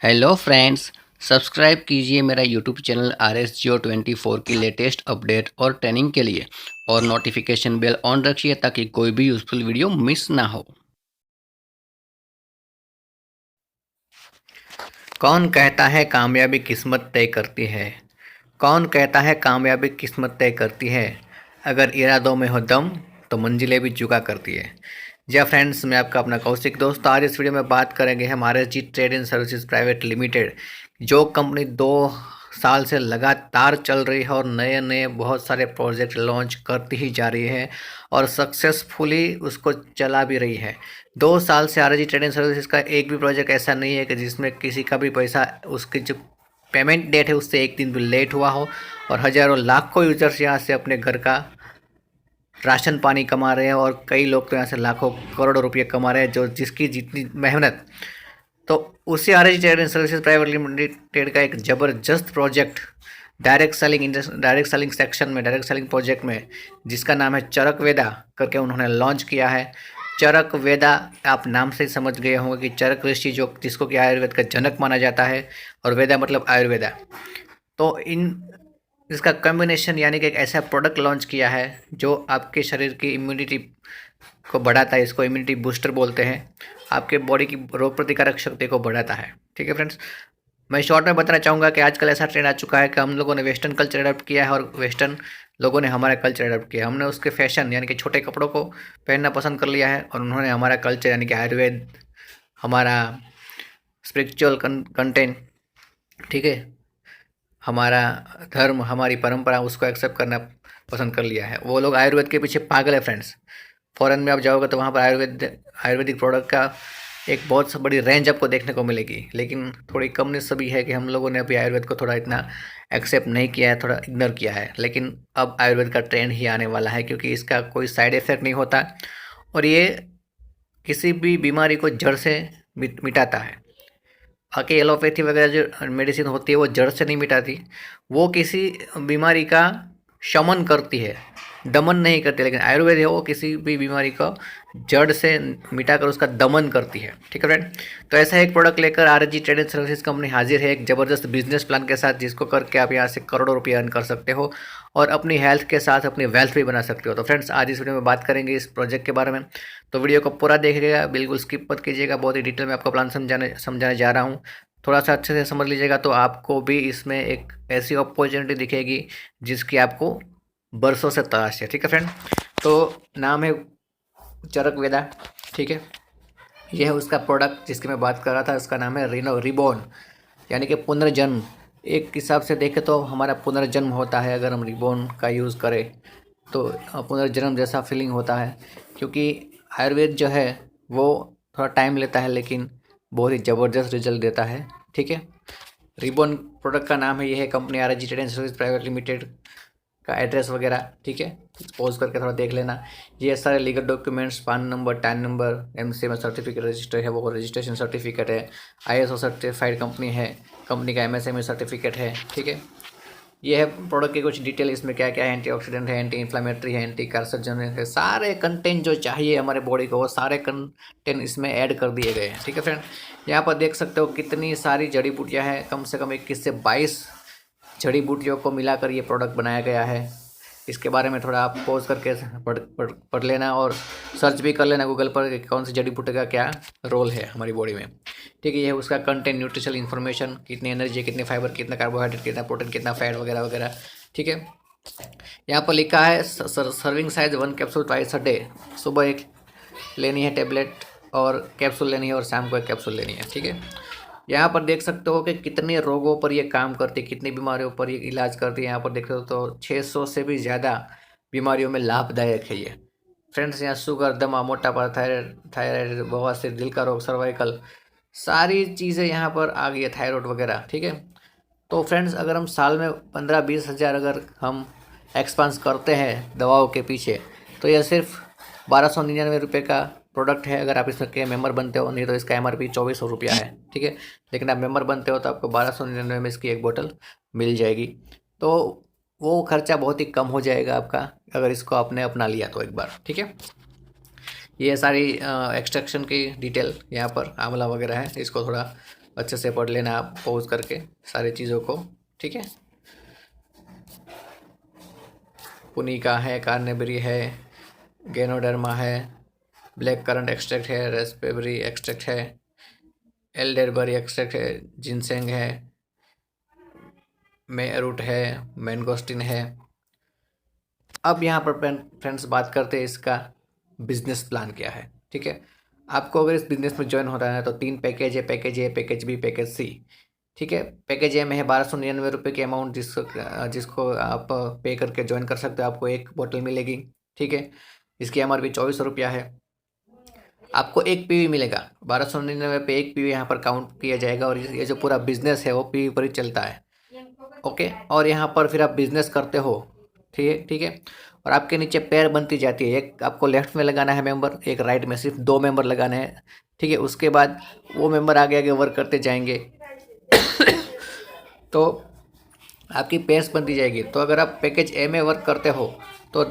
Hello friends, subscribe कीजिए मेरा YouTube channel RS Geo 24 की लेटेस्ट अपडेट और ट्रेनिंग के लिए और नोटिफिकेशन बेल ऑन रखिए ताकि कोई भी यूज़फुल वीडियो मिस ना हो। कौन कहता है कामयाबी किस्मत तय करती है? कौन कहता है कामयाबी किस्मत तय करती है? अगर इरादों में हो दम तो मंजिलें भी झुका करती है। जी फ्रेंड्स, मैं आपका अपना कौशिक दोस्त। आज इस वीडियो में बात करेंगे हम RSG trade and services private limited, जो कंपनी 2 साल से लगातार चल रही है और नए नए बहुत सारे प्रोजेक्ट लॉन्च करती ही जा रही है और सक्सेसफुली उसको चला भी रही है। 2 साल से RSG ट्रेड एंड सर्विसेज का एक भी प्रोजेक्ट ऐसा नहीं है कि जिसमें किसी का भी पैसा, उसकी जो पेमेंट डेट है उससे एक दिन भी लेट हुआ हो, और हज़ारों लाखों यूजर्स यहाँ से अपने घर का राशन पानी कमा रहे हैं और कई लोग तो यहाँ से लाखों करोड़ों रुपये कमा रहे हैं, जो जिसकी जितनी मेहनत। तो उसी RSG trade and services private limited का एक ज़बरदस्त प्रोजेक्ट डायरेक्ट सेलिंग सेक्शन में, डायरेक्ट सेलिंग प्रोजेक्ट में, जिसका नाम है चरक वेदा करके उन्होंने लॉन्च किया है। चरक वेदा, आप नाम से समझ गए होंगे कि चरक ऋषि जो जिसको कि आयुर्वेद का जनक माना जाता है, और वेदा मतलब आयुर्वेदा। तो इसका कॉम्बिनेशन यानी कि एक ऐसा प्रोडक्ट लॉन्च किया है जो आपके शरीर की इम्यूनिटी को बढ़ाता है। इसको इम्यूनिटी बूस्टर बोलते हैं। आपके बॉडी की रोग प्रतिकारक शक्ति को बढ़ाता है। ठीक है फ्रेंड्स, मैं शॉर्ट में बताना चाहूँगा कि आजकल ऐसा ट्रेंड आ चुका है कि हम लोगों ने वेस्टर्न कल्चर अडॉप्ट किया है और वेस्टर्न लोगों ने हमारा कल्चर अडॉप्ट किया। हमने उसके फैशन यानी कि छोटे कपड़ों को पहनना पसंद कर लिया है, और उन्होंने हमारा कल्चर यानी कि आयुर्वेद, हमारा स्पिरिचुअल कंटेंट, ठीक है, हमारा धर्म, हमारी परंपरा, उसको एक्सेप्ट करना पसंद कर लिया है। वो लोग आयुर्वेद के पीछे पागल है फ्रेंड्स। फ़ॉरेन में आप जाओगे तो वहाँ पर आयुर्वेदिक प्रोडक्ट का एक बहुत सा बड़ी रेंज आपको देखने को मिलेगी, लेकिन थोड़ी कमनेस भी है कि हम लोगों ने अभी आयुर्वेद को थोड़ा इतना एक्सेप्ट नहीं किया है, थोड़ा इग्नोर किया है। लेकिन अब आयुर्वेद का ट्रेंड ही आने वाला है, क्योंकि इसका कोई साइड इफ़ेक्ट नहीं होता और ये किसी भी बीमारी को जड़ से मिटाता है। बाकी एलोपैथी वगैरह जो मेडिसिन होती है वो जड़ से नहीं मिटाती, वो किसी बीमारी का शमन करती है, दमन नहीं करती। लेकिन आयुर्वेद है वो किसी भी बीमारी को जड़ से मिटाकर उसका दमन करती है। ठीक है फ्रेंड, तो ऐसा एक प्रोडक्ट लेकर RSG trade and services company हाजिर है एक ज़बरदस्त बिजनेस प्लान के साथ, जिसको करके आप यहाँ से करोड़ों रुपये अर्न कर सकते हो और अपनी हेल्थ के साथ अपनी वेल्थ भी बना सकते हो। तो फ्रेंड्स, आज इस वीडियो में बात करेंगे इस प्रोजेक्ट के बारे में, तो वीडियो को पूरा देखिएगा, बिल्कुल स्किप मत कीजिएगा। बहुत ही डिटेल में आपको प्लान समझाने जा रहा हूँ। थोड़ा सा अच्छे से समझ लीजिएगा तो आपको भी इसमें एक ऐसी अपॉर्चुनिटी दिखेगी जिसकी आपको बरसों से तलाश है। ठीक है फ्रेंड, तो नाम है चरक वेदा। ठीक है, यह है उसका प्रोडक्ट जिसकी मैं बात कर रहा था। उसका नाम है रिबॉर्न, यानी कि पुनर्जन्म। एक हिसाब से देखें तो हमारा पुनर्जन्म होता है अगर हम रिबॉर्न का यूज़ करें तो पुनर्जन्म जैसा फीलिंग होता है, क्योंकि आयुर्वेद जो है वो थोड़ा टाइम लेता है लेकिन बहुत ही ज़बरदस्त रिजल्ट देता है। ठीक है, रिबॉर्न प्रोडक्ट का नाम है, ये है company RSG trade and services private limited का एड्रेस वगैरह। ठीक है, पॉज करके थोड़ा देख लेना। ये सारे लीगल डॉक्यूमेंट्स, पान number, tan number, MCMA certificate register है, वो रजिस्ट्रेशन सर्टिफिकेट है, ISO सर्टिफाइड कंपनी है, कंपनी का MSME सर्टिफिकेट है। ठीक है, ये है प्रोडक्ट की कुछ डिटेल। इसमें क्या क्या है, एंटीऑक्सीडेंट है, एंटी इन्फ्लामेटरी है, एंटी कार्सिनोजेनिक है, सारे कंटेंट जो चाहिए हमारे बॉडी को वो सारे कंटेंट इसमें ऐड कर दिए गए हैं। ठीक है फ्रेंड, यहाँ पर देख सकते हो कितनी सारी जड़ी बूटियाँ हैं, कम से कम 21 से 22 जड़ी बूटियों को मिलाकर ये प्रोडक्ट बनाया गया है। इसके बारे में थोड़ा आप पॉज करके पढ़ लेना और सर्च भी कर लेना गूगल पर कि कौन सी जड़ी बूटी का क्या रोल है हमारी बॉडी में। ठीक है, ये है उसका कंटेंट, न्यूट्रिशनल इन्फॉर्मेशन, कितनी एनर्जी, कितने फाइबर, कितना कार्बोहाइड्रेट, कितना प्रोटीन, कितना फैट वगैरह वगैरह। ठीक है, यहाँ पर लिखा है serving size 1 capsule twice a day. सुबह एक लेनी है टेबलेट और कैप्सूल लेनी है, और शाम को एक कैप्सूल लेनी है। ठीक है, यहाँ पर देख सकते हो कि कितने रोगों पर ये काम करती है, कितनी बीमारियों पर ये इलाज करती है। यहाँ पर देख सकते हो तो 600 से भी ज़्यादा बीमारियों में लाभदायक है ये फ्रेंड्स। यहाँ शुगर, दमा, मोटापा, थायराइड, बवासीर, दिल का रोग, सर्वाइकल, सारी चीज़ें यहाँ पर आ गई है, थायराइड वगैरह। ठीक है, तो फ्रेंड्स, अगर हम साल में 15-20 हज़ार अगर हम एक्सपेंस करते हैं दवाओं के पीछे, तो यह सिर्फ 1299 रुपये का प्रोडक्ट है अगर आप इसमें के मेंबर बनते हो। नहीं तो इसका MRP 2400 रुपया है। ठीक है, लेकिन आप मेंबर बनते हो तो आपको 1299 में इसकी एक बोतल मिल जाएगी। तो वो खर्चा बहुत ही कम हो जाएगा आपका अगर इसको आपने अपना लिया तो एक बार। ठीक है, ये सारी एक्सट्रैक्शन की डिटेल यहाँ पर आंवला वगैरह है, इसको थोड़ा अच्छे से पढ़ लेना आप पॉज करके सारी चीज़ों को, ठीक है। पुनिका है, कार्नेबेरी है, गैनोडर्मा है, ब्लैक करंट एक्सट्रैक्ट है, रेस्पेबरी एक्सट्रैक्ट है, एल्डरबरी एक्सट्रैक्ट है, जिनसेंग है, मेरूट है, मैंगोस्टिन है। अब यहाँ पर फ्रेंड्स बात करते हैं इसका बिजनेस प्लान क्या है, ठीक है। आपको अगर इस बिजनेस में ज्वाइन होना है तो 3 पैकेज है, पैकेज ए, पैकेज बी, पैकेज सी, ठीक है। पैकेज ए में है 1299 की अमाउंट, जिसको आप पे करके ज्वाइन कर सकते हो। आपको एक बोतल मिलेगी, ठीक है। इसकी MRP 2400 है। आपको एक पीवी मिलेगा, 1299 पे एक पीवी यहाँ पर काउंट किया जाएगा। और ये जो पूरा बिजनेस है वो पीवी पर ही चलता है, ओके। और यहाँ पर फिर आप बिजनेस करते हो, ठीक है, ठीक है। और आपके नीचे पेयर बनती जाती है। एक आपको लेफ्ट में लगाना है मेंबर, एक राइट में, सिर्फ 2 मेंबर लगाने हैं, ठीक है। उसके बाद वो मेंबर आगे आगे वर्क करते जाएंगे तो आपकी पेयर्स बनती जाएगी। तो अगर आप पैकेज ए में वर्क करते हो तो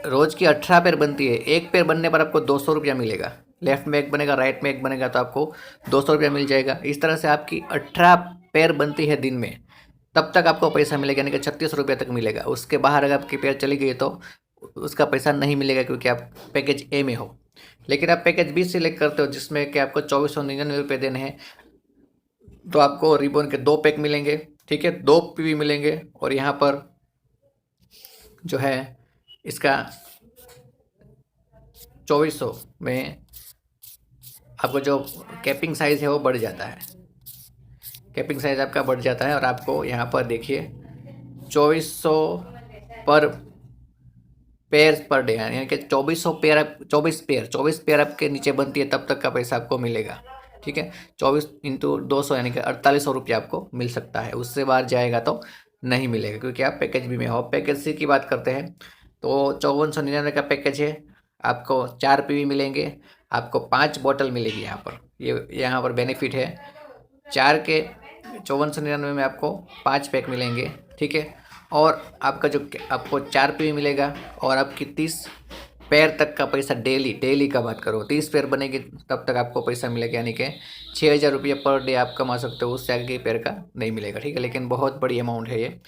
रोज़ की 18 पेयर बनती है। एक पेयर बनने पर आपको 200 रुपया मिलेगा। लेफ्ट में एक बनेगा, राइट में एक बनेगा, तो आपको 200 रुपया मिल जाएगा। इस तरह से आपकी 18 पेयर बनती है दिन में, तब तक आपको पैसा मिलेगा, यानी कि 36 रुपये तक मिलेगा। उसके बाहर अगर आपकी पेयर चली गई तो उसका पैसा नहीं मिलेगा, क्योंकि आप पैकेज ए में हो। लेकिन आप पैकेज बी सिलेक्ट करते हो, जिसमें कि आपको 2499 रुपये देने हैं, तो आपको रिबॉन के 2 पैक मिलेंगे, ठीक है, 2 पीवी मिलेंगे। और यहाँ पर जो है इसका 2400 में आपको जो कैपिंग साइज़ है वो बढ़ जाता है। कैपिंग साइज़ आपका बढ़ जाता है और आपको यहाँ पर देखिए 2400 पर पेयर पर डे, यानी कि 2400 पेयर, 24 पेयर आपके नीचे बनती है, तब तक का पैसा आपको मिलेगा, ठीक है। 24 इंटू 200 यानी कि 4800 रुपया आपको मिल सकता है। उससे बाहर जाएगा तो नहीं मिलेगा, क्योंकि आप पैकेज बी में हो। पैकेज सी की बात करते हैं तो 5499 का पैकेज है। आपको 4 पीवी मिलेंगे, आपको 5 बोतल मिलेगी। यहाँ पर ये यहाँ पर बेनिफिट है, 4 के 5499 में आपको 5 पैक मिलेंगे, ठीक है। और आपका जो आपको 4 पीवी मिलेगा, और आपकी 30 पेयर तक का पैसा डेली का बात करो, 30 पेयर बनेगी तब तक आपको पैसा मिलेगा, यानी कि 6000 रुपये पर डे आप कमा सकते हो। उससे आगे पेयर का नहीं मिलेगा, ठीक है। लेकिन बहुत बड़ी अमाउंट है ये।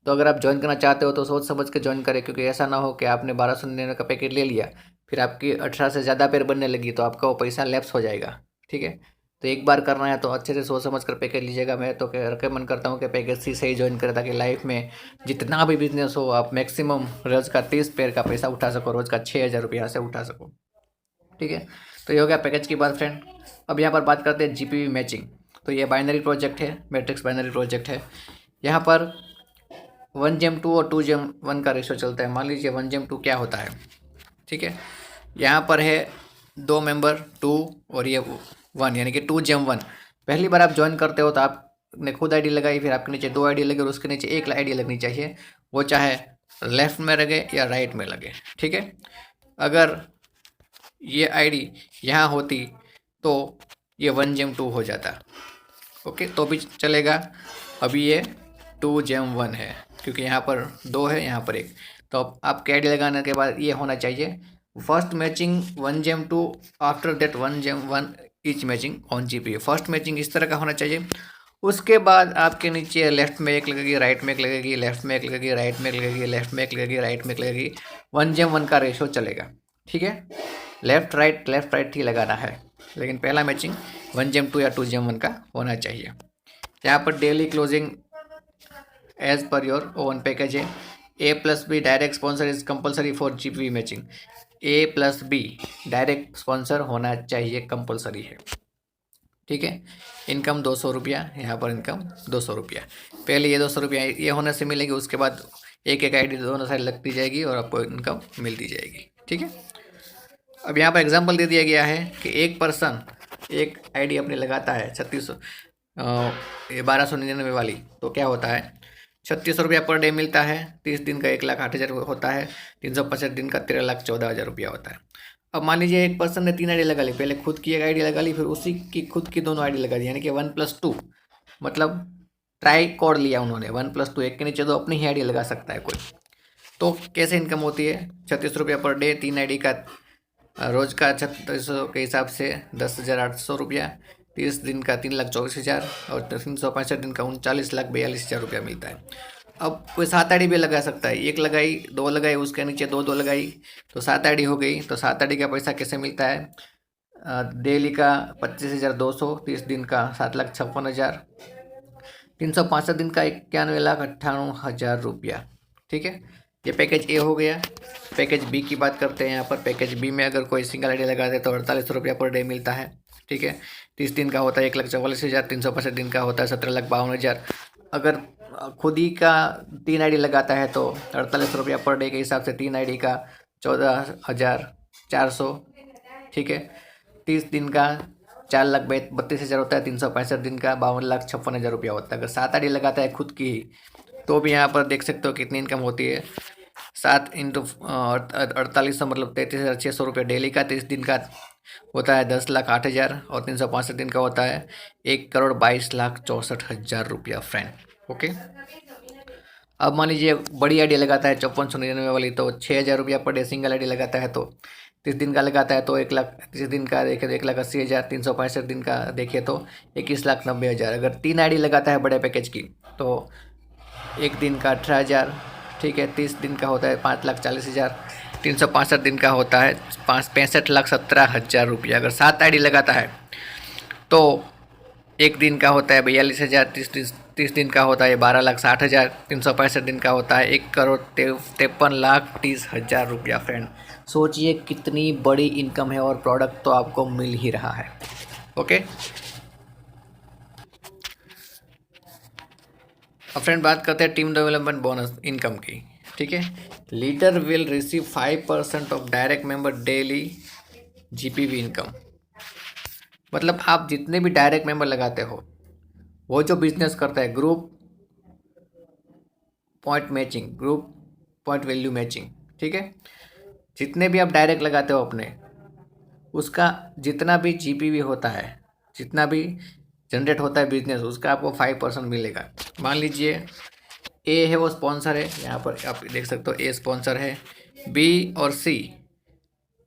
तो अगर आप ज्वाइन करना चाहते हो तो सोच समझ के ज्वाइन करें, क्योंकि ऐसा ना हो कि आपने 1299 का पैकेट ले लिया, फिर आपकी 18 से ज़्यादा पेयर बनने लगी तो आपका वो पैसा लैप्स हो जाएगा, ठीक है। तो एक बार करना है तो अच्छे से सोच समझ कर पैकेज लीजिएगा। मैं तो रिकमेंड करता हूँ कि पैकेज सी से ही ज्वाइन करें, ताकि लाइफ में जितना भी बिजनेस हो आप मैक्सिमम रोज़ का 30 पेयर का पैसा उठा सको, रोज़ का 6000 रुपये से उठा सको, ठीक है। तो ये हो गया पैकेज की बात फ्रेंड। अब यहाँ पर बात करते हैं GPV मैचिंग। तो ये बाइनरी प्रोजेक्ट है, मैट्रिक्स बाइनरी प्रोजेक्ट है। यहाँ पर 1:2 और 2:1 का रेशो चलता है। मान लीजिए 1:2 क्या होता है, ठीक है। यहाँ पर है 2 मेंबर 2 और ये 1, यानी कि 2:1। पहली बार आप ज्वाइन करते हो तो आपने खुद आईडी लगाई, फिर आपके नीचे 2 आईडी लगे और उसके नीचे एक आईडी लगनी चाहिए, वो चाहे लेफ्ट में लगे या राइट में लगे, ठीक है। अगर ये आईडी यहाँ होती तो ये 1:2 हो जाता, ओके, तो भी चलेगा। अभी ये 2:1 है, क्योंकि यहाँ पर 2 है, यहाँ पर 1। तो अब आपके आईडी लगाने के बाद ये होना चाहिए first matching 1:2, after that 1:1 each matching on GPU। First matching इस तरह का होना चाहिए। उसके बाद आपके नीचे लेफ्ट में एक लगेगी, राइट में एक लगेगी, लेफ्ट में एक लगेगी, राइट में एक लगेगी, लेफ्ट में एक लगेगी, राइट में एक लगेगी। 1:1 का रेशो चलेगा, ठीक है। लेफ्ट राइट ही लगाना है, लेकिन पहला मैचिंग 1:2 या 2:1 का होना चाहिए। यहाँ पर daily closing as per your own package है। A+B direct sponsor is compulsory for GPV matching. A+B direct sponsor होना चाहिए, कंपलसरी है, ठीक है। इनकम 200 रुपया, यहाँ पर इनकम 200 रुपया। पहले ये 200 रुपया ये होने से मिलेगी, उसके बाद एक एक आईडी दोनों साइड लगती जाएगी और आपको इनकम मिलती जाएगी, ठीक है। अब यहाँ पर एग्जांपल दे दिया गया है कि एक पर्सन एक आईडी अपनी लगाता है 3600 1299 वाली, तो क्या होता है 3600 रुपया पर डे मिलता है। 30 दिन का 1,08,000 होता है। 365 दिन का 13,14,000 रुपया होता है। अब मान लीजिए एक पर्सन ने 3 आईडी लगा ली, पहले खुद की एक आईडी लगा ली, फिर उसी की खुद की दोनों आईडी लगा दी, यानी कि 1+2, मतलब ट्राई कोड लिया उन्होंने। 1+2, एक के नीचे 2 अपनी ही आईडी लगा सकता है कोई। तो कैसे इनकम होती है 36 रुपया पर डे, 3 आईडी का रोज़ का 3600 के हिसाब से 10,800 रुपया, 30 दिन का 3,24,000 और 365 दिन का 39,42,000 रुपया मिलता है। अब कोई 7 आईडी भी लगा सकता है, एक लगाई, दो लगाई, उसके नीचे दो दो लगाई तो 7 आईडी हो गई। तो 7 आईडी का पैसा कैसे मिलता है? डेली का 25,200, 30 दिन का 7,56,000, 365 दिन का 91,98,000 रुपया। ठीक है, ये पैकेज ए हो गया। पैकेज बी की बात करते हैं। यहाँ पर पैकेज बी में अगर कोई सिंगल आईडी लगा दे तो 48 रुपया पर डे मिलता है। ठीक है, 30 दिन का होता है 1,44,000, 365 दिन का होता है 17,52,000। अगर खुद ही का 3 आईडी लगाता है तो 48 रुपया पर डे के हिसाब से 3 आईडी का 14,400। ठीक है, 30 दिन का 4,32,000 होता है, 365 दिन का 52,56,000 रुपया होता है। अगर 7 आईडी लगाता है खुद की ही तो भी यहाँ पर देख सकते हो कितनी इनकम होती है। 7 इंटू 4800 मतलब 33,600 रुपये डेली का। 30 दिन का होता है 10,08,000 और 365 दिन का होता है 1,22,64,000 रुपया फ्रेंड। ओके, अब मान लीजिए बड़ी आईडी लगाता है 5499 वाली तो 6,000 रुपया पर डे सिंगल आईडी लगाता है। तो 30 दिन का लगाता है तो 1,00,000, 30 दिन का देखे तो 1,80,000, 365 दिन का देखे तो 21,90,000। अगर 3 आईडी लगाता है बड़े पैकेज की तो एक दिन का 18,000। ठीक है, 30 दिन का होता है 5,40,000, 365 दिन का होता है 65,17,000 रुपया। अगर 7 आईडी लगाता है तो एक दिन का होता है 42,000, 30 दिन का होता है 12,60,000, 365 दिन का होता है 1,53,30,000 रुपया फ्रेंड। सोचिए कितनी बड़ी इनकम है और प्रोडक्ट तो आपको मिल ही रहा है। ओके, अब फ्रेंड बात करते हैं टीम डेवलपमेंट बोनस इनकम की। ठीक है, leader will receive 5% of direct member daily GPV income. मतलब आप जितने भी डायरेक्ट मेंबर लगाते हो वो जो बिजनेस करता है group point matching, group point value matching. ठीक है, जितने भी आप डायरेक्ट लगाते हो अपने, उसका जितना भी जीपीवी होता है, जितना भी जनरेट होता है बिजनेस, उसका आपको 5% मिलेगा। मान लीजिए ए है वो स्पॉन्सर है, यहाँ पर आप देख सकते हो ए स्पॉन्सर है, बी और सी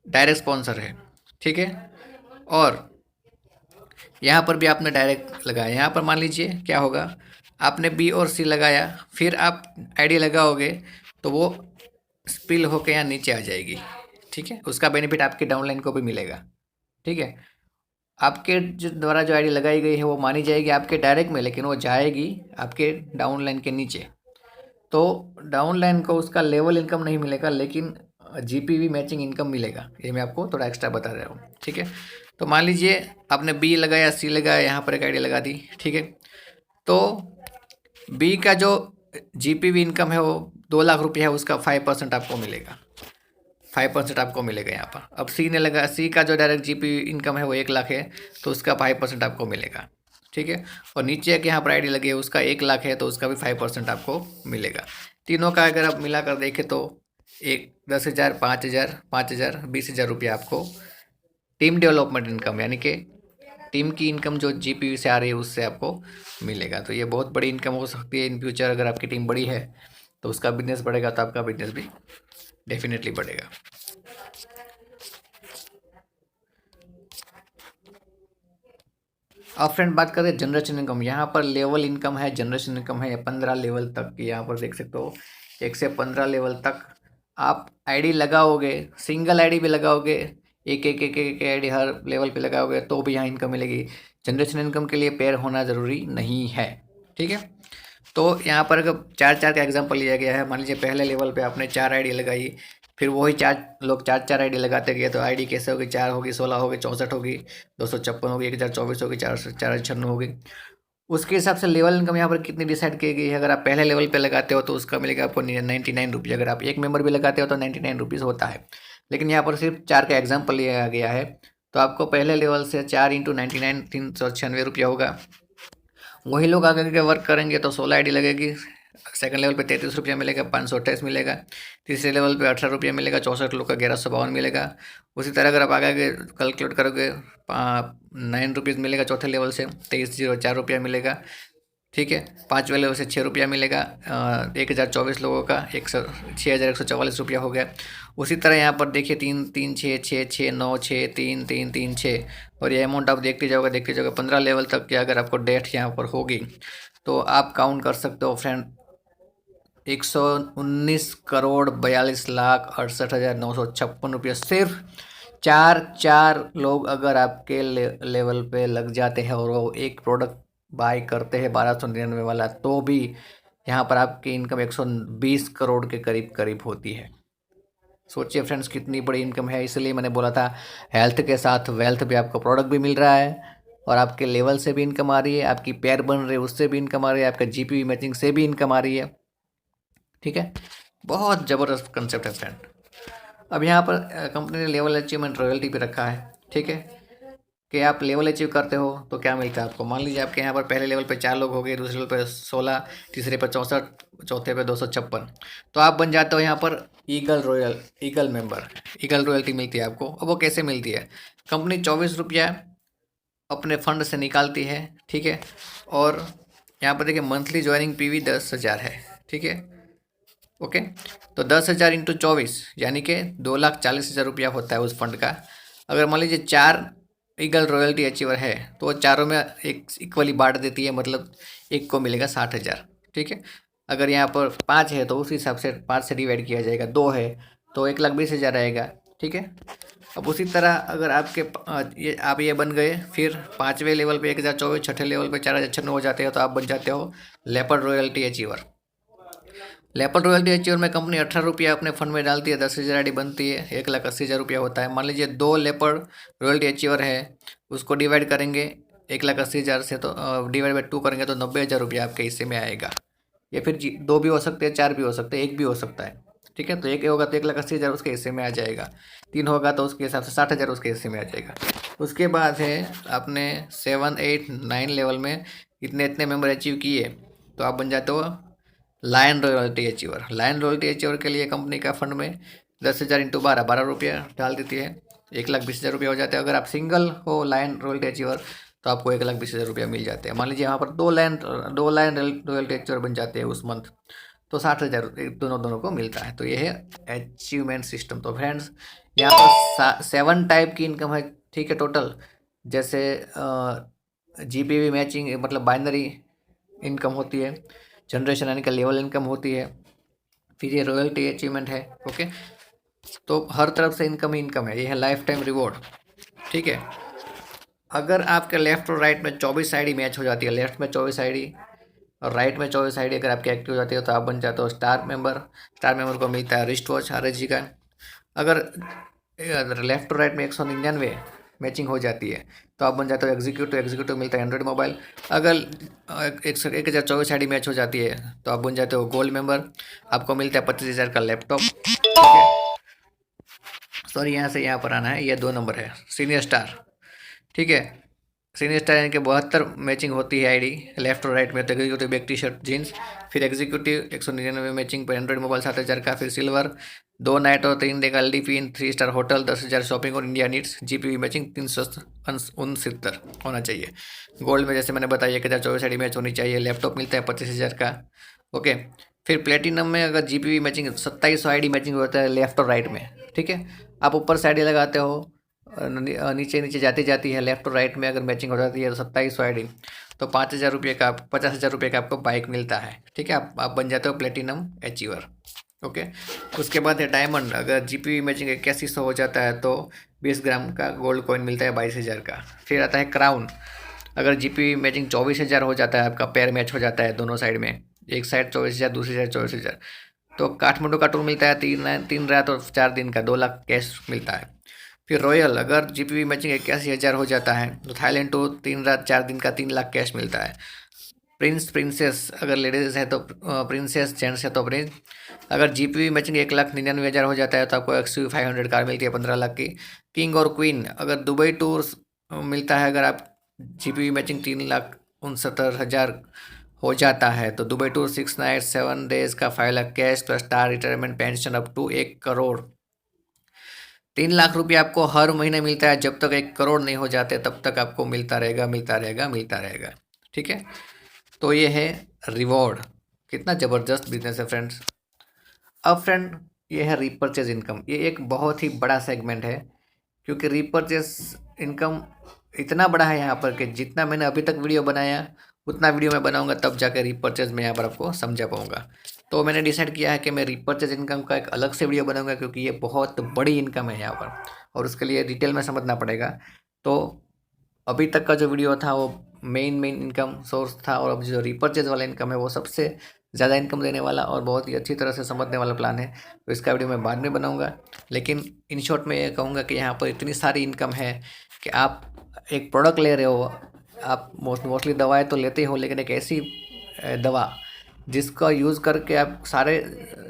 डायरेक्ट स्पॉन्सर है। ठीक है, और यहाँ पर भी आपने डायरेक्ट लगाया। यहाँ पर मान लीजिए क्या होगा, आपने बी और सी लगाया, फिर आप आईडी लगाओगे तो वो स्पिल होके यहाँ नीचे आ जाएगी। ठीक है, उसका बेनिफिट आपके डाउनलाइन को भी मिलेगा। ठीक है, आपके जो द्वारा जो आईडी लगाई गई है वो मानी जाएगी आपके डायरेक्ट में, लेकिन वो जाएगी आपके डाउनलाइन के नीचे। तो डाउनलाइन को उसका लेवल इनकम नहीं मिलेगा, लेकिन जीपीवी मैचिंग इनकम मिलेगा। ये मैं आपको थोड़ा एक्स्ट्रा बता रहा हूँ। ठीक है, तो मान लीजिए आपने बी लगाया, सी लगाया, यहाँ पर एक आईडी लगा दी। ठीक है, तो बी का जो जीपीवी इनकम है वो 2,00,000 रुपया है, उसका 5% आपको मिलेगा। 5% आपको मिलेगा यहाँ पर। अब सी ने लगा, सी का जो डायरेक्ट जीपी इनकम है वो 1,00,000 है तो उसका 5% आपको मिलेगा। ठीक है, और नीचे के यहाँ पर आईडी लगी है उसका 1,00,000 है तो उसका भी 5% आपको मिलेगा। तीनों का अगर आप मिलाकर देखें तो 10,000, 5,000, 5,000, 20,000 रुपया आपको टीम डेवलपमेंट इनकम यानी कि टीम की इनकम जो जीपी से आ रही है उससे आपको मिलेगा। तो ये बहुत बड़ी इनकम हो सकती है इन फ्यूचर। अगर आपकी टीम बड़ी है तो उसका बिजनेस बढ़ेगा तो आपका बिजनेस भी डेफिनेटली बढ़ेगा। अब फ्रेंड बात करें जनरेशन इनकम। यहाँ पर लेवल इनकम है, जनरेशन इनकम है 15 लेवल तक की। यहाँ पर देख सकते हो 1 से 15 लेवल तक आप आईडी लगाओगे, सिंगल आईडी भी लगाओगे, एक आईडी हर लेवल पे लगाओगे तो भी यहाँ इनकम मिलेगी। जनरेशन इनकम के लिए पेयर होना ज़रूरी नहीं है। ठीक है, तो यहाँ पर अगर 4 का एग्जांपल लिया गया है। मान लीजिए पहले लेवल पे आपने 4 आईडी लगाई, फिर वही 4 लोग 4 आईडी लगाते गए तो आईडी कैसे होगी, 4 होगी, 16 होगी, 64 होगी, 256 होगी, 1,024 होगी, 496 होगी। उसके हिसाब से लेवल इनकम यहाँ पर कितनी डिसाइड की गई है। अगर आप पहले लेवल पे लगाते हो तो उसका मिलेगा आपको 99 रुपये। अगर आप एक मेंबर भी लगाते हो तो 99 रुपीज़ होता है, लेकिन यहाँ पर सिर्फ 4 का एग्जाम्पल लिया गया है। तो आपको पहले लेवल से 4 × 99 396 रुपया होगा। वही लोग आगे के वर्क करेंगे तो 16 आईडी लगेगी। सेकंड लेवल पे 33 रुपया मिलेगा, 528 मिलेगा। तीसरे लेवल पे 18 रुपया मिलेगा, 64 लोग का 1,152 मिलेगा। उसी तरह अगर आप आगे कैलकुलेट करोगे 9 रुपीज़ मिलेगा चौथे लेवल से, 23,04 रुपया मिलेगा। ठीक है। 5वें लेवल से 6 रुपया मिलेगा। 1024 लोगों का 6144 रुपया हो गया। उसी तरह यहाँ पर देखिए 3 3 6 6 6 9 6 3 3 3 6, और ये अमाउंट आप देखते जाओगे 15 लेवल तक की अगर आपको डेट यहाँ पर होगी तो आप काउंट कर सकते हो फ्रेंड, 119 करोड़ 42 लाख 68 हजार 956 रुपये सिर्फ चार लोग अगर आपके लेवल पे लग जाते हैं और वो एक प्रोडक्ट बाय करते हैं 1299 वाला, तो भी यहाँ पर आपकी इनकम 120 करोड़ के करीब करीब होती है। सोचिए फ्रेंड्स कितनी बड़ी इनकम है। इसलिए मैंने बोला था हेल्थ के साथ वेल्थ भी, आपको प्रोडक्ट भी मिल रहा है और आपके लेवल से भी इनकम आ रही है, आपकी पेयर बन रही है उससे भी इनकम आ रही है, आपका जीपीवी मैचिंग से भी इनकम आ रही है। ठीक है, बहुत ज़बरदस्त कंसेप्ट है फ्रेंड। अब यहाँ पर कंपनी ने लेवल अचीवमेंट रॉयल्टी भी रखा है। ठीक है, कि आप लेवल अचीव करते हो तो क्या मिलता है आपको। मान लीजिए आपके यहाँ पर पहले लेवल पे 4 लोग हो गए, दूसरे लेवल पे 16, तीसरे पे 64, चौथे पे 256, तो आप बन जाते हो यहाँ पर ईगल मेंबर। ईगल रॉयल्टी मिलती है आपको। अब वो कैसे मिलती है, कंपनी 24 रुपया अपने फंड से निकालती है। ठीक है, और यहाँ पर देखिए मंथली ज्वाइनिंग पीवी 10,000 है। ठीक है, ओके, तो 10,000 इंटू 24 यानी कि 2,40,000 रुपया होता है उस फंड का। अगर मान लीजिए 4 ईगल रॉयल्टी अचीवर है तो वो चारों में एक इक्वली बांट देती है, मतलब एक को मिलेगा 60,000। ठीक है, अगर यहाँ पर 5 है तो उस हिसाब से 5 से डिवाइड किया जाएगा, 2 है तो 1,20,000 रहेगा। ठीक है, अब उसी तरह अगर आपके आप ये बन गए, फिर 5वें लेवल पे 1,024, छठे लेवल पे 4,096 हो जाते हो तो आप बन जाते हो leopard royalty achiever. Leopard royalty achiever में कंपनी 18 रुपया अपने फंड में डालती है, 10,000 आईडी बनती है, 1,80,000 रुपया होता है। मान लीजिए 2 लेपर्ड रॉयल्टी अचीवर है, उसको डिवाइड करेंगे 1,80,000 से, तो डिवाइड बाई 2 करेंगे तो 90,000 रुपया आपके हिस्से में आएगा। या फिर 2 भी हो सकते हैं, 4 भी हो सकते हैं, 1 भी हो सकता है। ठीक है, तो 1 होगा तो 1,80,000 उसके हिस्से में आ जाएगा, 3 होगा तो उसके हिसाब से 60,000 उसके हिस्से में आ जाएगा। उसके बाद है आपने 7, 8, 9 लेवल में इतने इतने मेंबर अचीव किए तो आप बन जाते हो lion royalty achiever. Lion royalty achiever के लिए कंपनी का फंड में 10,000 इंटू 12 रुपया डाल देती है, 1,20,000 रुपया हो जाते हैं। अगर आप सिंगल हो लायन रॉयल्टी अचीवर तो आपको 1,20,000 रुपया मिल जाते हैं। मान लीजिए यहाँ पर दो लायन रॉयल्टी अचीवर बन जाते हैं उस मंथ, तो 60,000 दोनों को मिलता है। तो ये है अचीवमेंट सिस्टम। तो फ्रेंड्स यहाँ पर 7 टाइप की इनकम है। ठीक है, टोटल जैसे जीपीवी मैचिंग मतलब बाइनरी इनकम होती है, जनरेशन यानी कि लेवल इनकम होती है, फिर ये रॉयल्टी अचीवमेंट है। ओके, तो हर तरफ से इनकम ही इनकम है। ये है लाइफ टाइम रिवॉर्ड। ठीक है, अगर आपके लेफ्ट और राइट में 24 आईडी मैच हो जाती है, लेफ्ट में 24 आईडी और राइट में 24 आईडी अगर आपकी एक्टिव हो जाती है तो आप बन जाते हो स्टार मेंबर। स्टार मेंबर को मिलता है रिस्ट वॉच RSG का। अगर लेफ्ट और राइट में 199 मैचिंग हो जाती है तो आप बन जाते हो एग्जीक्यूटिव। एग्जीक्यूटिव मिलता है एंड्रॉइड मोबाइल। अगर 1,024 आईडी मैच हो जाती है तो आप बन जाते हो गोल्ड मेंबर, आपको मिलता है 25,000 का लैपटॉप। ठीक है, सॉरी यहाँ से यहाँ पर आना है, ये 2 नंबर है सीनियर स्टार। ठीक है, सीनियर स्टार यानी कि 72 मैचिंग होती है आईडी लेफ्ट और राइट में। तो executive bag T shirt jeans, फिर एग्जीक्यूटिव 199 मैचिंग पर एंड्रॉइड मोबाइल 7,000 का, फिर सिल्वर 2 नाइट और 3 डे का LDP इन 3 स्टार होटल 10,000 शॉपिंग और इंडिया नीड्स GPV मैचिंग 369 होना चाहिए। गोल्ड में जैसे मैंने बताया 1,024 आईडी मैच होनी चाहिए, लैपटॉप मिलता है 25,000 का। ओके, फिर प्लेटिनम में अगर GPV मैचिंग 2700 आईडी मैचिंग होता है लेफ्ट और राइट में। ठीक है, आप ऊपर से आईडी लगाते हो, नीचे नीचे जाती जाती है, लेफ्ट और राइट में अगर मैचिंग हो जाती है तो 2700 आईडी, तो 5,000 रुपये का 50,000 रुपये का आपको बाइक मिलता है। ठीक है, आप बन जाते हो प्लेटिनम अचीवर। ओके, उसके बाद है डायमंड। अगर GPV मैचिंग 8100 हो जाता है तो 20 ग्राम का गोल्ड कॉइन मिलता है 22,000 का। फिर आता है क्राउन। अगर GPV मैचिंग 24,000 हो जाता है, आपका पेयर मैच हो जाता है दोनों साइड में, एक साइड 24,000 दूसरी साइड 24,000, तो काठमांडू का टूर मिलता है 3 रात और 4 दिन का 2 लाख कैश मिलता है। फिर रॉयल अगर GPV मैचिंग 81,000 हो जाता है तो थाईलैंड टूर 3 रात 4 दिन का 3 लाख कैश मिलता है। प्रिंसेस अगर लेडीज़ है तो प्रिंसेस, जेंट्स है तो प्रिंस। अगर GPV मैचिंग 1,99,000 हो जाता है तो आपको XUV 500 कार मिलती है 15 लाख की। किंग और क्वीन अगर दुबई टूर्स मिलता है, अगर आप GPV मैचिंग 3,69,000 हो जाता है तो दुबई टूर 6 नाइट 7 डेज का 5 lakh cash plus star retirement pension up to 1 crore. 3 lakh रुपये आपको हर महीने मिलता है, जब तक 1 करोड़ नहीं हो जाते तब तक आपको मिलता रहेगा, मिलता रहेगा, मिलता रहेगा। ठीक है, तो ये है रिवॉर्ड। कितना ज़बरदस्त बिजनेस है फ्रेंड्स। अब फ्रेंड ये है रीपरचेज इनकम। ये एक बहुत ही बड़ा सेगमेंट है, क्योंकि रीपरचेज इनकम इतना बड़ा है यहाँ पर कि जितना मैंने अभी तक वीडियो बनाया उतना वीडियो मैं बनाऊंगा, तब जाकर रीपरचेज में यहाँ पर आपको समझा पाऊंगा। तो मैंने डिसाइड किया है कि मैं रीपरचेज इनकम का एक अलग से वीडियो बनाऊंगा, क्योंकि ये बहुत बड़ी इनकम है यहाँ पर और उसके लिए डिटेल में समझना पड़ेगा। तो अभी तक का जो वीडियो था वो मेन इनकम सोर्स था, और अब जो रीपरचेज वाला इनकम है वो सबसे ज़्यादा इनकम देने वाला और बहुत ही अच्छी तरह से समझने वाला प्लान है। तो इसका वीडियो मैं बाद में बनाऊंगा, लेकिन इन शॉर्ट में ये कहूँगा कि यहाँ पर इतनी सारी इनकम है कि आप एक प्रोडक्ट ले रहे हो, आप मोस्टली दवाएं तो लेते हो, लेकिन एक ऐसी दवा जिसका यूज़ करके आप सारे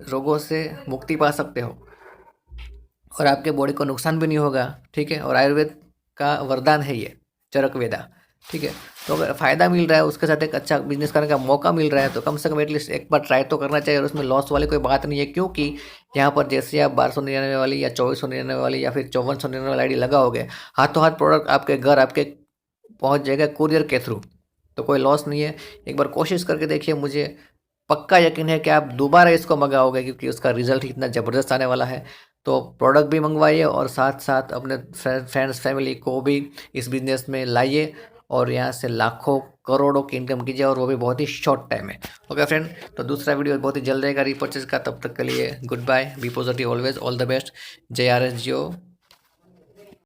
रोगों से मुक्ति पा सकते हो और आपके बॉडी को नुकसान भी नहीं होगा, ठीक है। और आयुर्वेद का वरदान है ये चरक वेदा, ठीक है। तो अगर फ़ायदा मिल रहा है, उसके साथ एक अच्छा बिजनेस करने का मौका मिल रहा है, तो कम से कम एटलीस्ट एक बार ट्राई तो करना चाहिए। और उसमें लॉस वाली कोई बात नहीं है, क्योंकि यहाँ पर जैसे आप 1299 वाली या 2499 वाली या फिर 5499 वाली ID लगाओगे, हाथों हाथ प्रोडक्ट आपके घर आपके पहुँच जाएगा कुरियर के थ्रू, तो कोई लॉस नहीं है। एक बार कोशिश करके देखिए, मुझे पक्का यकीन है कि आप दोबारा इसको मंगाओगे, क्योंकि उसका रिजल्ट ही इतना ज़बरदस्त आने वाला है। तो प्रोडक्ट भी मंगवाइए और साथ साथ अपने फ्रेंड्स फैमिली को भी इस बिज़नेस में लाइए और यहाँ से लाखों करोड़ों की इनकम कीजिए, और वो भी बहुत ही शॉर्ट टाइम में। ओके फ्रेंड, तो दूसरा वीडियो बहुत ही जल्द रहेगा रीपरचेज का। तब तक के लिए goodbye, be positive always, all the best. JRS Jio।